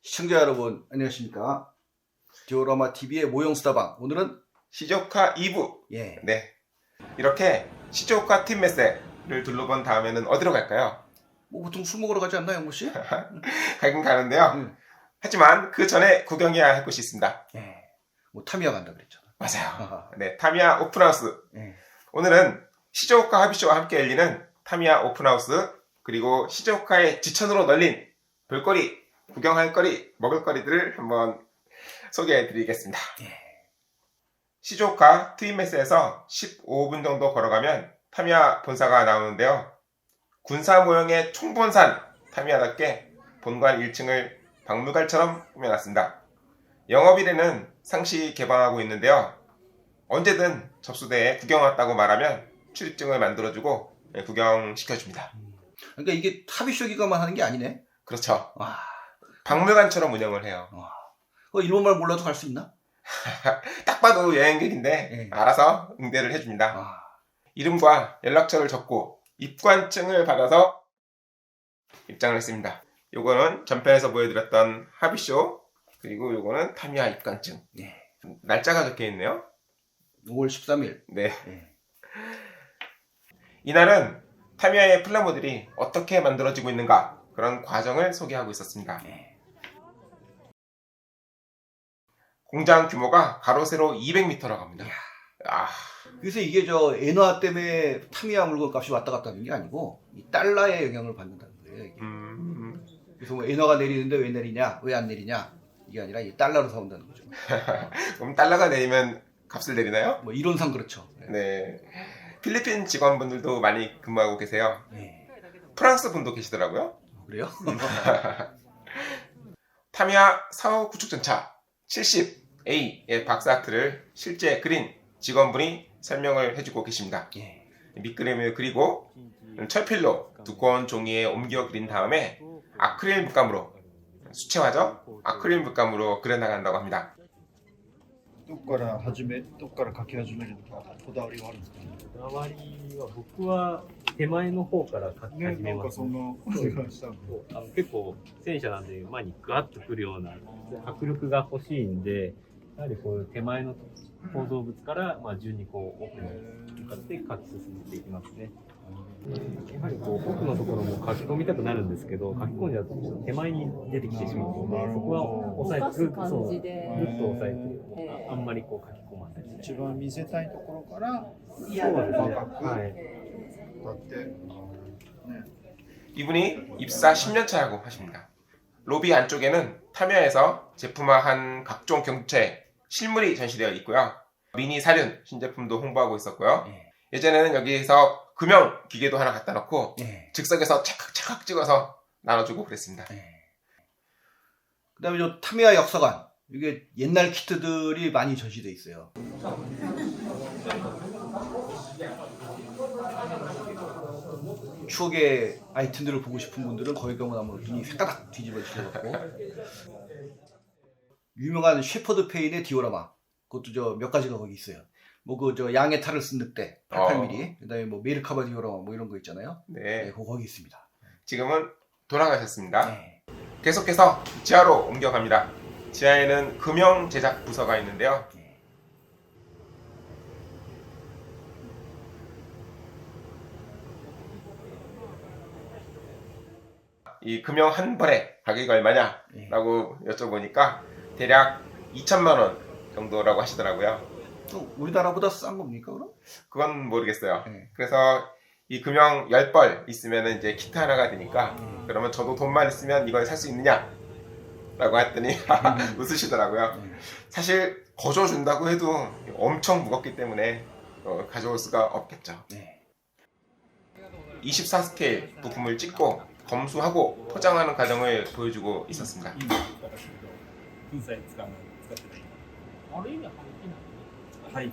시청자 여러분 안녕하십니까. 디오라마 TV의 모형수다방, 오늘은 시조카 2부. 예. 네. 이렇게 시조카 팀 메세를 둘러본 다음에는 어디로 갈까요? 뭐 보통 술 먹으러 가지 않나, 영모씨? 가긴 가는데요. 하지만 그 전에 구경해야 할 곳이 있습니다. 예. 뭐 타미야 간다 그랬잖아. 맞아요. 아하. 네, 타미야 오픈하우스. 예. 오늘은 시조카 합의쇼와 함께 열리는 타미야 오픈하우스, 그리고 시조카의 지천으로 널린 볼거리, 구경할 거리, 먹을 거리들을 한번 소개해 드리겠습니다. 예. 시조카 트윈메스에서 15분 정도 걸어가면 타미야 본사가 나오는데요. 군사 모형의 총본산 타미야답게 본관 1층을 박물관처럼 꾸며놨습니다. 영업일에는 상시 개방하고 있는데요. 언제든 접수대에 구경 왔다고 말하면 출입증을 만들어주고 구경시켜줍니다. 그러니까 이게 타비쇼 기간만 하는 게 아니네. 그렇죠. 와. 박물관처럼 운영을 해요. 일본말 몰라도 갈 수 있나? 딱 봐도 여행객인데 예. 알아서 응대를 해줍니다. 아. 이름과 연락처를 적고 입관증을 받아서 입장을 했습니다. 요거는 전편에서 보여드렸던 합의쇼, 그리고 요거는 타미야 입관증. 예. 날짜가 적혀있네요. 5월 13일. 네. 예. 이날은 타미야의 플라모들이 어떻게 만들어지고 있는가, 그런 과정을 소개하고 있었습니다. 예. 공장 규모가 가로 세로 200m라고 합니다. 그래서 이게 엔화 때문에 타미야 물건 값이 왔다 갔다 하는 게 아니고 이 달러의 영향을 받는다는 거예요. 이게. 그래서 뭐 엔화가 내리는데 왜 내리냐, 왜 안 내리냐, 이게 아니라 이 달러로 사온다는 거죠. 그럼 달러가 내리면 값을 내리나요? 뭐 이론상 그렇죠. 네. 필리핀 직원분들도 많이 근무하고 계세요. 네. 프랑스 분도 계시더라고요. 그래요? 타미야 사후 구축전차 70A의 박스아트를 실제 그린 직원분이 설명을 해주고 계십니다. 예. 밑그림을 그리고 철필로 두꺼운 종이에 옮겨 그린 다음에 아크릴 물감으로, 수채화죠? 아크릴 물감으로 그려나간다고 합니다. どこから書き始めるのかこだわりはあるんですかね。こだわりは僕は手前の方から書き始めます。そんなお願いしたんで。結構戦車なんで前にグワッとくるような迫力が欲しいんで、やはりこういう手前の構造物から順にこう奥に向かって書き進めていきますね。やはりこう奥のところも書き込みたくなるんですけど、書き込んじゃうと手前に出てきてしまうので、そこは押さえてぐっと押さえて、あんまりこう書き込ませて。一番見せたいところからそうですね。はい。だってね。 이분이 입사 10년 차라고 하십니다. 로비 안쪽에는 타미야에서 제품화한 각종 경주차의 실물이 전시되어 있고요. 미니 사륜 신제품도 홍보하고 있었고요. 예. 예전에는 여기서 금형 기계도 하나 갖다 놓고 예. 즉석에서 찰칵찰칵 찍어서 나눠주고 그랬습니다. 예. 그다음에 타미야 역사관, 이게 옛날 키트들이 많이 전시돼 있어요. 추억의 아이템들을 보고 싶은 분들은 거기 가면 아마 눈이 휘따닥 뒤집어지셔갖고. 유명한 셰퍼드 페인의 디오라마, 그것도 몇 가지가 거기 있어요. 뭐 양의 탈을 쓴 늑대 88mm, 그다음에 뭐 메르카바 디오라마 뭐 이런 거 있잖아요. 네. 그거 거기 있습니다. 지금은 돌아가셨습니다. 네. 계속해서 지하로 옮겨갑니다. 지하에는 금형 제작 부서가 있는데요. 이 금형 한 벌에 가격이 얼마냐? 라고 여쭤보니까 대략 2천만 원 정도라고 하시더라고요. 또 우리나라보다 싼 겁니까, 그럼? 그건 모르겠어요. 네. 그래서 이 금형 10벌 있으면 이제 키트 하나가 되니까 그러면 저도 돈만 있으면 이걸 살 수 있느냐? 라고 했더니 웃으시더라고요. 사실 거저준다고 해도 엄청 무겁기 때문에 가져올 수가 없겠죠. 네. 24스케일 부품을 찍고 검수하고 포장하는 과정을 보여주고 있었습니다. 粉砕使ってないある意味廃棄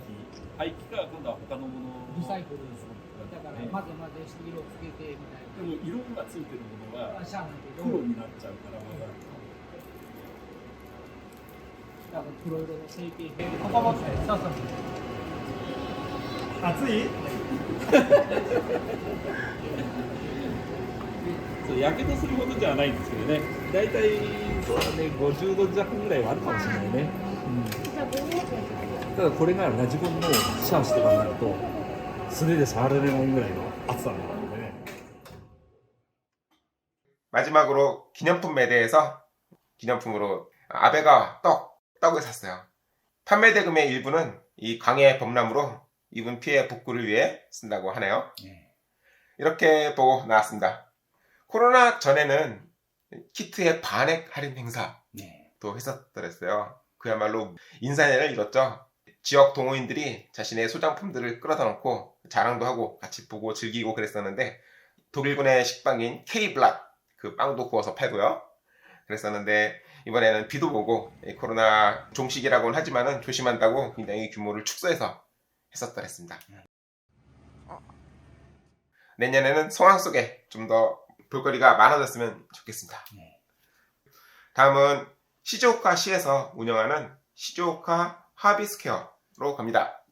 が今度は他のものリサイクルですだから混ぜ混ぜして色つけてみたいなでも色がついてるものがしゃあないけど黒になっちゃうからまだだから黒色の成形ここもそうそう熱いそうやけどするほどじゃないんですけどね、大体そうだね、50度弱ぐらいはあるかもしれないね、ただこれがラジコンのシャーシとかになると素手で触られないぐらいの暑さになるんでね。 마지막으로 기념품 매대에서 기념품으로 아베가 떡을 샀어요. 판매 대금의 일부는 이 강의 범람으로 입은 피해 복구를 위해 쓴다고 하네요. 이렇게 보고 나왔습니다. 코로나 전에는 키트의 반액 할인 행사도 했었더랬어요. 그야말로 인산해를 이뤘죠. 지역 동호인들이 자신의 소장품들을 끌어다 놓고 자랑도 하고 같이 보고 즐기고 그랬었는데, 독일군의 식빵인 K블락 그 빵도 구워서 팔고요. 그랬었는데 이번에는 비도 보고 코로나 종식이라고는 하지만은 조심한다고 굉장히 규모를 축소해서 했었더랬습니다. 내년에는 성황 속에 좀 더 볼거리가 많아졌으면 좋겠습니다. 다음은 시즈오카 시에서 운영하는 시즈오카 하비스퀘어로 갑니다.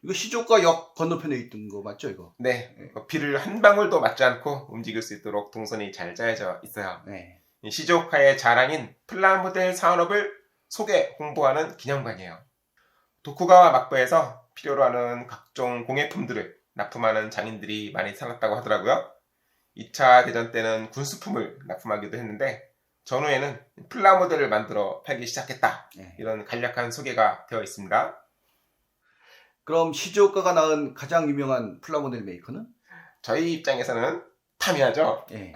이거 시조가 역 건너편에 있던 거 맞죠, 이거? 네, 비를 한 방울도 맞지 않고 움직일 수 있도록 동선이 잘 짜여져 있어요. 네. 이 시즈오카의 자랑인 플라모델 산업을 소개, 홍보하는 기념관이에요. 도쿠가와 막부에서 필요로 하는 각종 공예품들을 납품하는 장인들이 많이 살았다고 하더라고요. 2차 대전 때는 군수품을 납품하기도 했는데 전후에는 플라모델을 만들어 팔기 시작했다. 이런 간략한 소개가 되어 있습니다. 그럼 시즈오카가 낳은 가장 유명한 플라모델 메이커는? 저희 입장에서는 타미야죠. 예.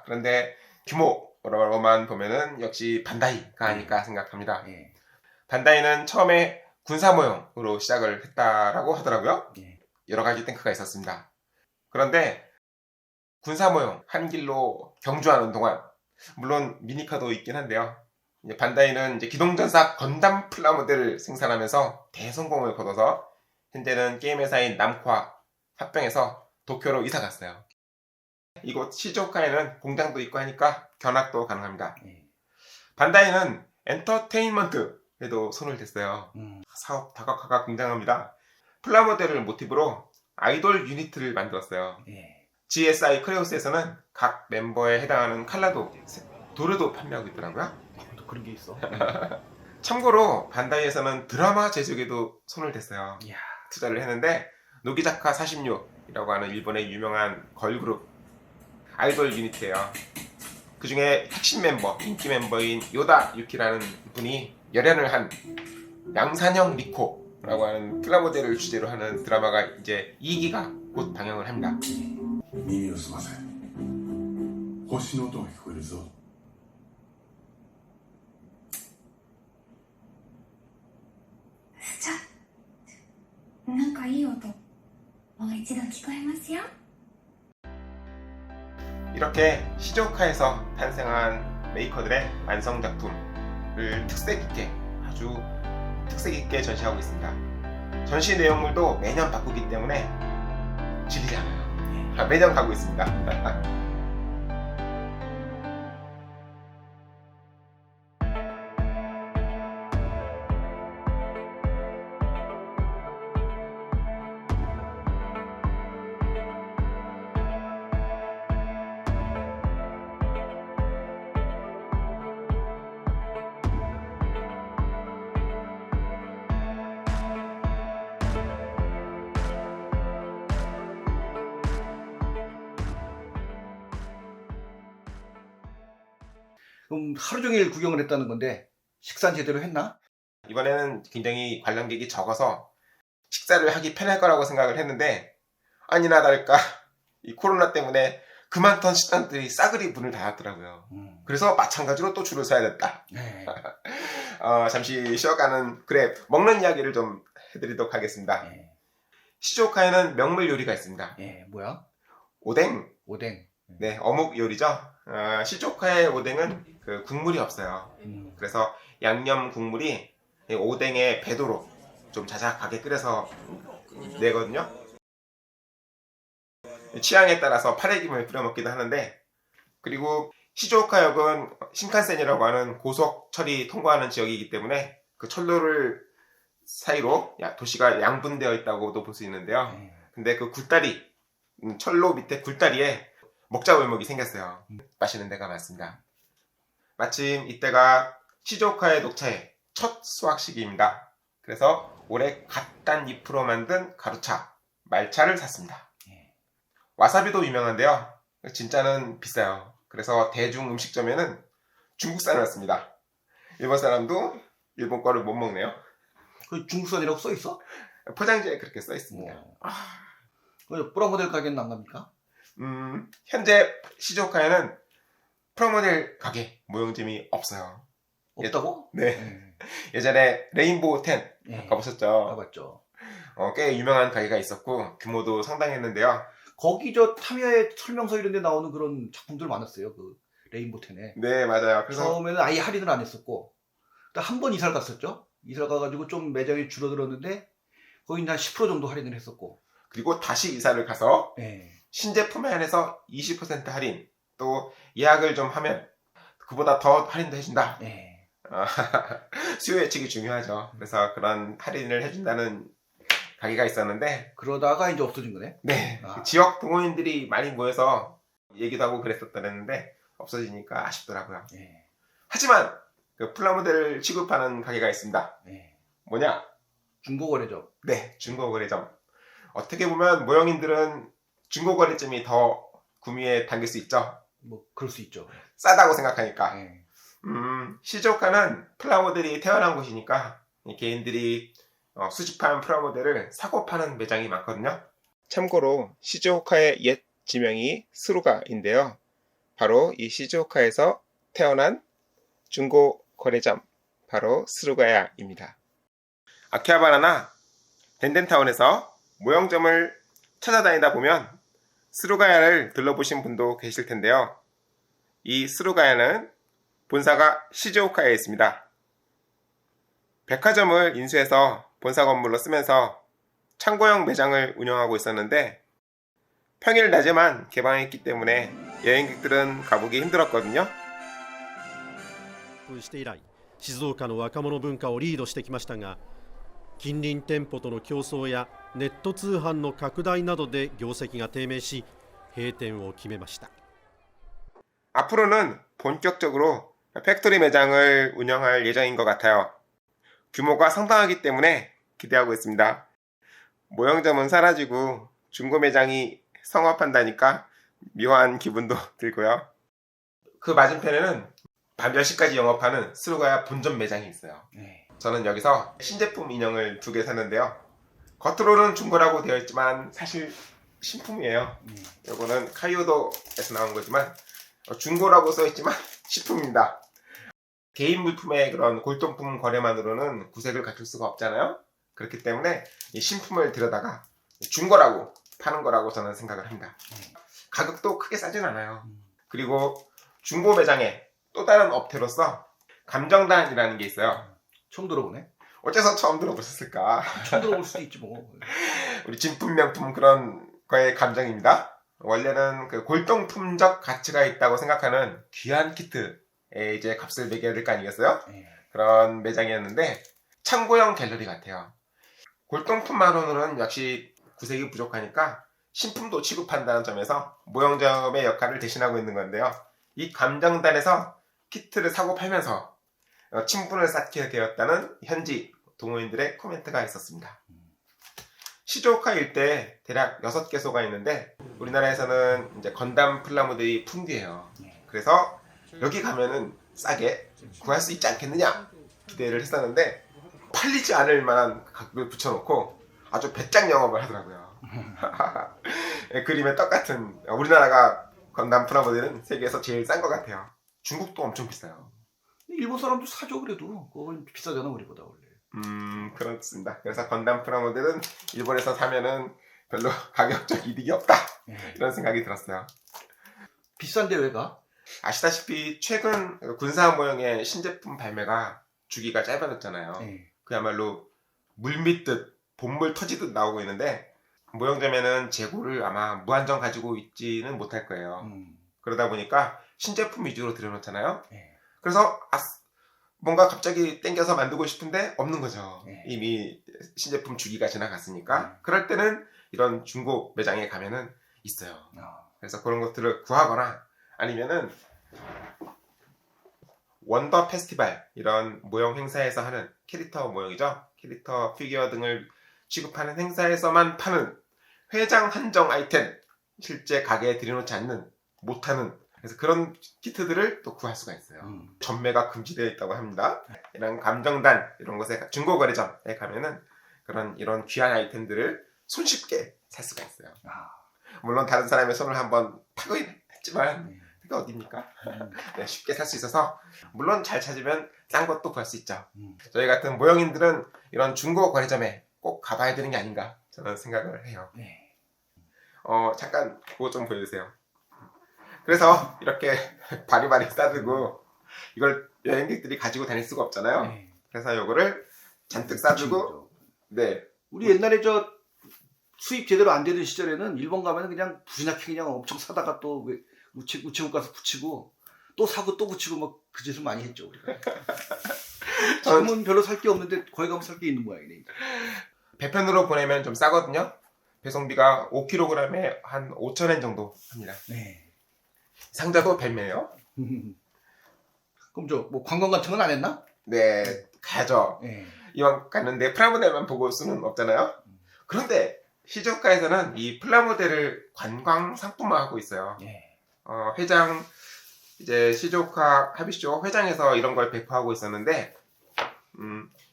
그런데 규모로만 보면은 역시 반다이가 아닐까 생각합니다. 예. 반다이는 처음에 군사모형으로 시작을 했다라고 하더라고요. 예. 여러 가지 탱크가 있었습니다. 그런데 군사모형 한 길로 경주하는 동안, 물론 미니카도 있긴 한데요. 이제 반다이는 이제 기동전사 건담 플라모델을 생산하면서 대성공을 거둬서 현재는 게임 회사인 남코와 합병해서 도쿄로 이사 갔어요. 이곳 시즈오카에는 공장도 있고 하니까 견학도 가능합니다. 반다이는 엔터테인먼트에도 손을 댔어요. 사업 다각화가 굉장합니다. 플라모델을 모티브로 아이돌 유니트를 만들었어요. GSI 크레오스에서는 각 멤버에 해당하는 칼라도, 도르도 판매하고 있더라고요. 또 그런 게 있어. 참고로 반다이에서는 드라마 제작에도 손을 댔어요. 이야. 투자를 했는데 노기자카 46이라고 하는 일본의 유명한 걸그룹 아이돌 유니트예요. 그 중에 핵심 멤버, 인기 멤버인 요다 유키라는 분이 열연을 한 양산형 리코라고 하는 플라모델을 주제로 하는 드라마가 이제 2기가 곧 방영을 합니다. 耳を澄ませ星の音が聞こえるぞじゃあなんかいい音もう一度聞こえますよ 이렇게 시즈오카에서 탄생한 메이커들의 완성작품을 아주 특색 있게 전시하고 있습니다. 전시 내용물도 매년 바꾸기 때문에 질리지 않아요. 매년 가고 있습니다. 그럼 하루 종일 구경을 했다는 건데 식사는 제대로 했나? 이번에는 굉장히 관람객이 적어서 식사를 하기 편할 거라고 생각을 했는데 아니나 다를까 이 코로나 때문에 그만던 식당들이 싸그리 문을 닫았더라고요. 그래서 마찬가지로 또 줄을 서야 됐다. 네. 잠시 쉬어가는 그래 먹는 이야기를 좀 해드리도록 하겠습니다. 시즈오카에는 명물 요리가 있습니다. 뭐야? 오뎅. 오뎅. 네, 어묵 요리죠. 시즈오카의 오뎅은 그 국물이 없어요. 그래서 양념 국물이 오뎅의 배도로 좀 자작하게 끓여서 내거든요. 취향에 따라서 파래김을 뿌려 먹기도 하는데, 그리고 시즈오카역은 신칸센이라고 하는 고속철이 통과하는 지역이기 때문에 그 철로를 사이로 도시가 양분되어 있다고도 볼 수 있는데요. 근데 그 굴다리, 철로 밑에 굴다리에 먹자 골목이 생겼어요. 맛있는 데가 많습니다. 마침 이때가 시즈오카의 녹차의 첫 수확 시기입니다. 그래서 올해 갓 딴 잎으로 만든 가루차, 말차를 샀습니다. 와사비도 유명한데요. 진짜는 비싸요. 그래서 대중 음식점에는 중국산을 샀습니다. 일본 사람도 일본 거를 못 먹네요. 그 중국산이라고 써 있어? 포장지에 그렇게 써 있습니다. 그 프라모델 가게는 안 갑니까? 현재 시즈오카에는 프라모델 가게 모형점이 없어요. 없다고? 네. 예전에 레인보우 10 네. 가보셨죠? 가봤죠. 꽤 유명한 가게가 있었고 규모도 상당했는데요. 거기 저 타미야의 설명서 이런 데 나오는 그런 작품들 많았어요. 그 레인보우 텐에. 네, 맞아요. 그래서 처음에는 아예 할인을 안 했었고 한 번 이사를 갔었죠. 이사를 가가지고 좀 매장이 줄어들었는데 거기 한 10% 정도 할인을 했었고. 그리고 다시 이사를 가서 네. 신제품에 한해서 20% 할인, 또 예약을 좀 하면 그보다 더 할인도 해준다. 네. 수요 예측이 중요하죠. 그래서 그런 할인을 해준다는 가게가 있었는데 그러다가 이제 없어진 거네. 네, 아. 지역 동호인들이 많이 모여서 얘기도 하고 그랬었다는데 없어지니까 아쉽더라고요. 네. 하지만 그 플라모델을 취급하는 가게가 있습니다. 네. 뭐냐? 중고거래점. 네, 중고거래점. 어떻게 보면 모형인들은 중고거래점이 더 구미에 당길 수 있죠. 뭐 그럴 수 있죠. 싸다고 생각하니까. 네. 시즈오카는 프라모델이 태어난 곳이니까 이 개인들이 수집한 프라모델을 사고 파는 매장이 많거든요. 참고로 시즈오카의 옛 지명이 스루가인데요. 바로 이 시즈오카에서 태어난 중고 거래점, 바로 스루가야입니다. 아키하바라나 덴덴타운에서 모형점을 찾아다니다 보면 스루가야를 들러보신 분도 계실 텐데요. 이 스루가야는 본사가 시즈오카에 있습니다. 백화점을 인수해서 본사 건물로 쓰면서 창고형 매장을 운영하고 있었는데 평일 낮에만 개방했기 때문에 여행객들은 가보기 힘들었거든요. して以来静岡の若者文化をリードしてきましたが、近隣店舗との競争やネット通販の拡大などで業績が低迷し閉店を決めました。 앞으로는 본격적으로 팩토리 매장을 운영할 예정인 것 같아요. 규모가 상당하기 때문에 기대하고 있습니다. 모형점은 사라지고 중고 매장이 성업한다니까 묘한 기분도 들고요. 그 맞은편에는 밤 10시까지 영업하는 스루가야 본점 매장이 있어요. 네. 저는 여기서 신제품 인형을 2개 샀는데요. 겉으로는 중고라고 되어 있지만 사실 신품이에요. 요거는 카이오도에서 나온 거지만 중고라고 써있지만 신품입니다. 개인 물품의 그런 골동품 거래만으로는 구색을 갖출 수가 없잖아요. 그렇기 때문에 이 신품을 들여다가 중고라고 파는 거라고 저는 생각을 합니다. 가격도 크게 싸진 않아요. 그리고 중고 매장에 또 다른 업태로서 감정단이라는 게 있어요. 처음 들어보네. 어째서 처음 들어보셨을까? 처음 들어볼 수도 있지 뭐. 우리 진품 명품 그런 거의 감정입니다. 원래는 그 골동품적 가치가 있다고 생각하는 귀한 키트에 이제 값을 매겨야 될 거 아니겠어요? 네. 그런 매장이었는데 창고형 갤러리 같아요. 골동품만으로는 역시 구색이 부족하니까 신품도 취급한다는 점에서 모형점의 역할을 대신하고 있는 건데요. 이 감정단에서 키트를 사고 팔면서 친분을 쌓게 되었다는 현지 동호인들의 코멘트가 있었습니다. 시즈오카 일대에 대략 6개소가 있는데 우리나라에서는 이제 건담 플라모델이 풍기해요. 그래서 여기 가면은 싸게 구할 수 있지 않겠느냐 기대를 했었는데 팔리지 않을 만한 가격을 붙여놓고 아주 배짱 영업을 하더라고요. 그림에 똑같은 우리나라가 건담 플라모델은 세계에서 제일 싼 것 같아요. 중국도 엄청 비싸요. 일본 사람도 사죠 그래도. 그건 비싸잖아 우리보다 원래. 그렇습니다. 그래서 건담 프라모델은 일본에서 사면은 별로 가격적 이득이 없다 이런 생각이 들었어요. 비싼데 왜 가? 아시다시피 최근 군사 모형의 신제품 발매가 주기가 짧아졌잖아요. 네. 그야말로 물밀듯 본물 터지듯 나오고 있는데 모형점에는 재고를 아마 무한정 가지고 있지는 못할 거예요. 그러다 보니까 신제품 위주로 들여놓잖아요. 네. 그래서 뭔가 갑자기 땡겨서 만들고 싶은데 없는 거죠. 네. 이미 신제품 주기가 지나갔으니까. 그럴 때는 이런 중고 매장에 가면은 있어요. 그래서 그런 것들을 구하거나 아니면은 원더 페스티벌 이런 모형 행사에서 하는 캐릭터 모형이죠. 캐릭터 피규어 등을 취급하는 행사에서만 파는 회장 한정 아이템, 실제 가게에 들여놓지 않는 못하는, 그래서 그런 키트들을 또 구할 수가 있어요. 전매가 금지되어 있다고 합니다. 이런 감정단 이런 곳에 중고거래점에 가면은 이런 귀한 아이템들을 손쉽게 살 수가 있어요. 물론 다른 사람의 손을 한번 타고 했지만 그게 어딥니까? 네, 쉽게 살 수 있어서 물론 잘 찾으면 싼 것도 구할 수 있죠. 저희 같은 모형인들은 이런 중고 거래점에 꼭 가봐야 되는 게 아닌가 저는 생각을 해요. 잠깐 그거 좀 보여주세요. 그래서 이렇게 바리바리 싸들고 이걸 여행객들이 가지고 다닐 수가 없잖아요. 그래서 요거를 잔뜩 싸들고, 네, 우리 옛날에 저 수입 제대로 안 되던 시절에는 일본 가면 그냥 부지나게 그냥 엄청 사다가 또 우체국 가서 붙이고 또 사고 또 붙이고 막 그 짓을 많이 했죠. 우리가. 지금은 별로 살 게 없는데 거기 가면 살 게 있는 모양이네. 배편으로 보내면 좀 싸거든요. 배송비가 5kg에 한 5,000엔 정도 합니다. 네. 상자도 뱀매예요. 그럼 저 뭐 관광 같은 건 안 했나? 네, 가죠. 네. 이왕 갔는데 프라모델만 보고 올 수는 없잖아요. 그런데 시즈오카에서는 이 플라모델을 관광 상품화하고 있어요. 회장, 이제 시즈오카 하비쇼 회장에서 이런 걸 배포하고 있었는데,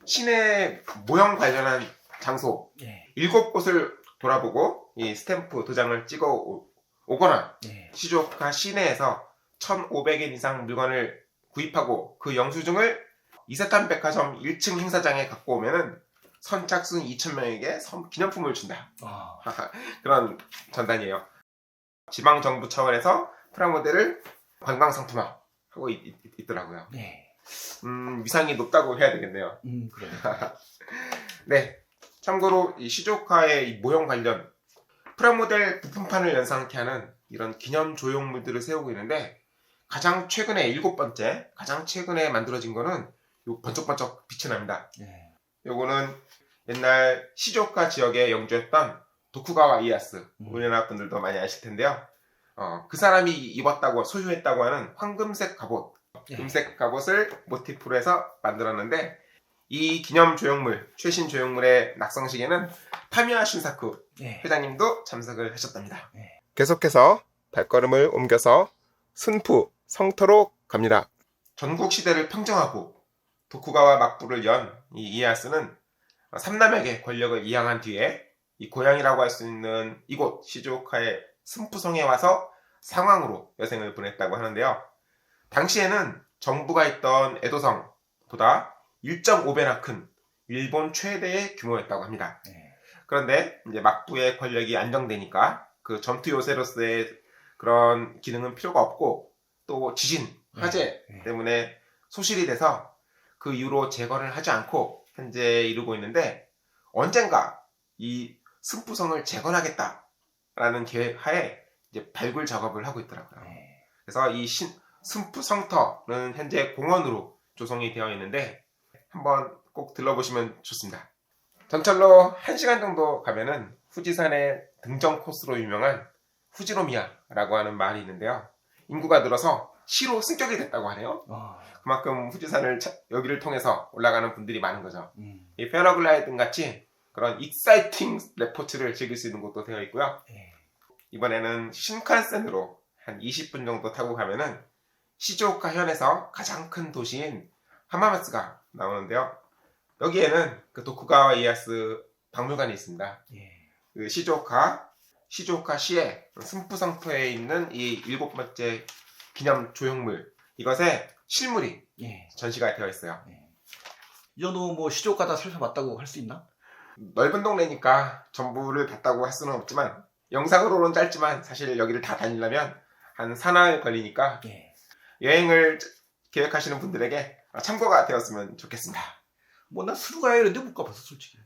시내 모형 관련한 장소 7곳을 돌아보고 이 스탬프 도장을 찍어 오거나 시즈오카 시내에서 1,500엔 이상 물건을 구입하고 그 영수증을 이세탄 백화점 1층 행사장에 갖고 오면은 선착순 2,000명에게 기념품을 준다. 그런 전단이에요. 지방정부 차원에서 프라모델을 관광상품화하고 있더라고요. 위상이 높다고 해야 되겠네요. 그래. 네. 참고로 이 시즈오카의 이 모형 관련 프라모델 부품판을 연상케 하는 이런 기념 조형물들을 세우고 있는데, 가장 최근에 7번째, 가장 최근에 만들어진 거는 요 번쩍번쩍 빛이 납니다. 요거는 옛날 시즈오카 지역에 영주했던 도쿠가와 이에야스, 우리나라 분들도 많이 아실 텐데요. 그 사람이 입었다고 소유했다고 하는 황금색 갑옷, 금색 갑옷을 모티프로 해서 만들었는데, 이 기념 조형물, 최신 조형물의 낙성식에는 타미야 슌사쿠 회장님도 참석을 하셨답니다. 계속해서 발걸음을 옮겨서 순푸 성터로 갑니다. 전국 시대를 평정하고 도쿠가와 막부를 연 이 이에야스는 삼남에게 권력을 이양한 뒤에 이 고향이라고 할 수 있는 이곳 시즈오카의 순푸성에 와서 상황으로 여생을 보냈다고 하는데요. 당시에는 정부가 있던 에도성보다 1.5배나 큰 일본 최대의 규모였다고 합니다. 그런데 이제 막부의 권력이 안정되니까 그 전투 요새로서의 그런 기능은 필요가 없고, 또 지진, 화재 때문에 소실이 돼서 그 이후로 재건을 하지 않고 현재 이루고 있는데, 언젠가 이 순푸성을 재건하겠다라는 계획 하에 이제 발굴 작업을 하고 있더라고요. 그래서 이 순푸성터는 현재 공원으로 조성이 되어 있는데 한번 꼭 들러보시면 좋습니다. 전철로 1시간 정도 가면은 후지산의 등정 코스로 유명한 후지노미야라고 하는 마을이 있는데요. 인구가 늘어서 시로 승격이 됐다고 하네요. 그만큼 후지산을 여기를 통해서 올라가는 분들이 많은 거죠. 이 패러글라이딩 같이 그런 익사이팅 레포츠를 즐길 수 있는 곳도 되어 있고요. 이번에는 신칸센으로 한 20분 정도 타고 가면은 시즈오카 현에서 가장 큰 도시인 하마마츠가 나오는데요. 여기에는 그 도쿠가와 이에야스 박물관이 있습니다. 그 시즈오카시의 순푸성터에 있는 이 7번째 기념 조형물, 이것에 실물이 전시가 되어 있어요. 이 정도 뭐 시즈오카 다 살펴봤다고 할 수 있나? 넓은 동네니까 전부를 봤다고 할 수는 없지만, 영상으로는 짧지만 사실 여기를 다 다니려면 한 사나흘 걸리니까 여행을 계획하시는 분들에게 참고가 되었으면 좋겠습니다. 뭐 나 스루가야 이런데 못 가봤어 솔직히.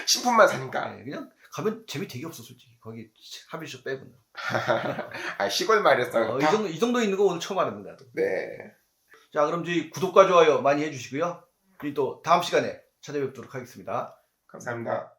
신품만 사니까. 그냥 가면 재미 되게 없어 솔직히. 거기 하비쇼 빼고는. 시골 마을에서 이 정도 있는 거 오늘 처음 알았는데 나도. 네. 자, 그럼 저희 구독과 좋아요 많이 해주시고요. 우리 또 다음 시간에 찾아뵙도록 하겠습니다. 감사합니다.